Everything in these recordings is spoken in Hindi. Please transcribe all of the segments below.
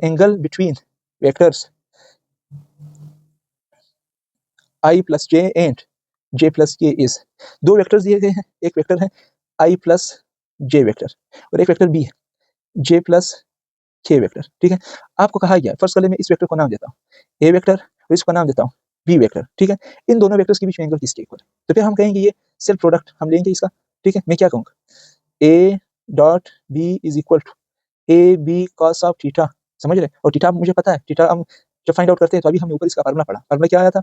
Angle between vectors i plus j and j plus k is, दो वेक्टर्स दिए गए हैं, एक वेक्टर है i प्लस j वेक्टर और एक वेक्टर b है j प्लस k वेक्टर, ठीक है। आपको कहा गया फर्स्ट वाले में इस वेक्टर को नाम देता हूँ a वेक्टर और इसको नाम देता हूँ b वेक्टर, ठीक है। इन दोनों वेक्टर्स के बीच में एंगल किसके इक्वल है, तो फिर हम कहेंगे ये सेल्फ प्रोडक्ट हम लेंगे इसका, ठीक है। मैं क्या कहूँगा a dot b is equal to A B cos of theta, समझ रहे, और थीटा मुझे पता है, थीटा हम जब फाइंड आउट करते हैं तो अभी हमने ऊपर इसका फार्मूला पढ़ा, फार्मूला क्या आया था,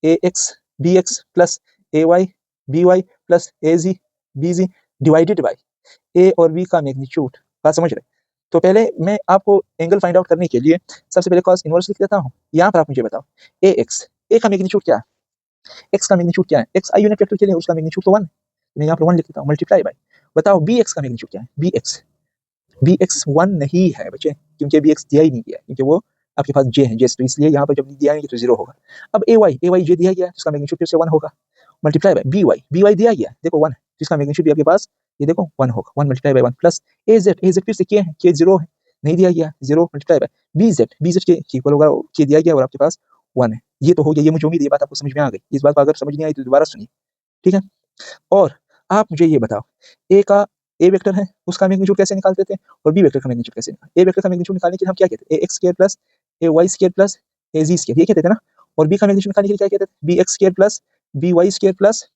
A X B X plus A Y B Y plus A Z B Z divided by A और बी का मैग्नीट्यूड, बात समझ रहे। तो पहले मैं आपको एंगल फाइंड आउट करने के लिए सबसे पहले कॉस इनवर्स लिख देता हूँ। यहाँ पर आप मुझे बताओ ए एक्स, ए का मैग्नीट्यूड क्या है, एक्स का मैग्नीट्यूड क्या है, एक्स आई यूनिट वेक्टर के लिए उसका मैग्नीट्यूड तो 1 है, मैं यहाँ पर 1 लिख देता हूँ मल्टीप्लाई बाई, बताओ बी एक्स का मैग्नीट्यूड क्या है, बी एक्स 1 नहीं है बच्चे, क्योंकि बी एक्स दिया ही नहीं गया, क्योंकि वो आपके पास जे है, जे तो इसलिए यहाँ पर जब दिया है तो 0 होगा। अब ए वाई जे दिया गया है, इसका मैग्नीट्यूड फिर से 1 होगा, मल्टीप्लाई बाय बी वाई दिया गया देखो 1 है, जिसका मैग्नीट्यूड भी आपके पास ये देखो 1 होगा, 1 multiply by 1 plus A Z फिर से के है, के 0 है नहीं दिया गया, 0 मल्टीप्लाई बाय बी जेड के इक्वल होगा, के दिया गया और आपके पास 1 है। ये तो हो गया, ये मुझे उम्मीद है ये बात आपको समझ में आ गई। इस बात को अगर समझ नहीं आई तो दोबारा सुनिए, ठीक है। और आप मुझे ये बताओ ए का ए वेक्टर है उसका मैग्नीट्यूड कैसे निकालते थे और बी वेक्टर का मैग्नीट्यूड कैसे निकालते, ए वेक्टर का मैग्नीट्यूड निकालने के लिए हम क्या कहते हैं, ए x square plus A Y square plus A ji square, ये कहते थे ना, और बी का मैग्नीट्यूड निकालने के लिए क्या कहते थे, B X square plus B Y square plus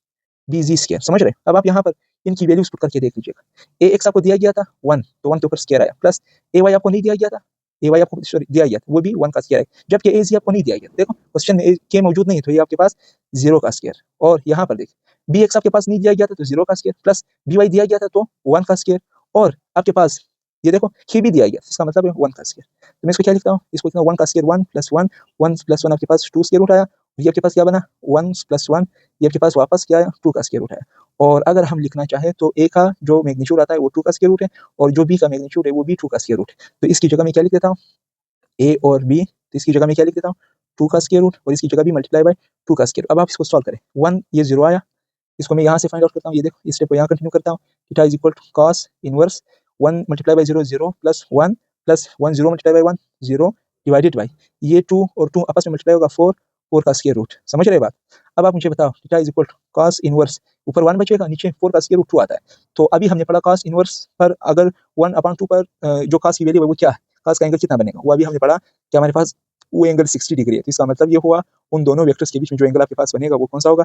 B Z square, समझ रहे। अब आप यहाँ पर इनकी वैल्यूज पुट करके देख लीजिएगा, ए एक्स आपको दिया गया था 1, तो 1 के ऊपर स्क्वायर आया, प्लस ए वाई आपको नहीं दिया गया था, ए वाई आपको सॉरी दिया गया था वो भी 1 का स्क्वायर है, जबकि ए जी आपको नहीं दिया गया, देखो क्वेश्चन में के मौजूद नहीं है तो ये आपके पास 0 का स्क्वायर, और यहाँ पर देखिए बी एक्स आपके पास नहीं दिया गया था तो 0 का स्क्वायर, प्लस बी वाई दिया गया था तो 1 का स्क्वायर, और आपके पास ये देखो के भी दिया गया, इसका मतलब है 1 का स्क्वायर, तो मैं इसको क्या लिखता हूँ, इसको लिखता हूँ 1 का स्क्वायर 1 प्लस 1, 1 प्लस 1 आपके पास 2 स्क्वायर रूट आया, ये आपके पास क्या बना 1 प्लस 1, ये आपके पास वापस क्या आया 2 का स्क्वायर रूट आया। और अगर हम लिखना चाहें तो ए का जो मैग्नीट्यूड आता है वो 2 का स्क्वायर रूट है, और जो बी का मैग्नीट्यूड है वो भी 2 का स्क्वायर रूट है, तो इसकी जगह मैं क्या लिख देता हूँ ए और बी, तो इसकी जगह मैं क्या लिख देता हूँ 2 का स्क्वायर रूट, और इसकी जगह भी मल्टीप्लाई बाय 2 का स्क्वायर। अब आप इसको सॉल्व करें, 1 ये 0 आया, इसको मैं यहाँ से फाइंड आउट करता हूँ, ये देखो इस स्टेप को यहाँ कंटिन्यू करता हूँ, theta is equal to cos inverse 1 multiply by 0 0 plus 1 0 multiply by 1 0 divided by ये 2 और 2 आपस में मल्टीप्लाई होगा 4 का स्क्वायर रूट, समझ रहे बात। अब आप मुझे बताओ theta is equal to cos inverse, ऊपर 1 बचेगा नीचे 4 का स्क्वायर रूट 2 आता है, तो अभी हमने पढ़ा कॉस इनवर्स पर अगर 1/2 पर जो कॉस की वैल्यू है वो क्या है, कॉस का एंगल कितना बनेगा, वो अभी हमने पढ़ा कि हमारे पास वो एंगल 60 डिग्री है, तो इसका मतलब ये हुआ उन दोनों वेक्टर्स के बीच में जो एंगल आपके पास बनेगा वो कौन सा होगा,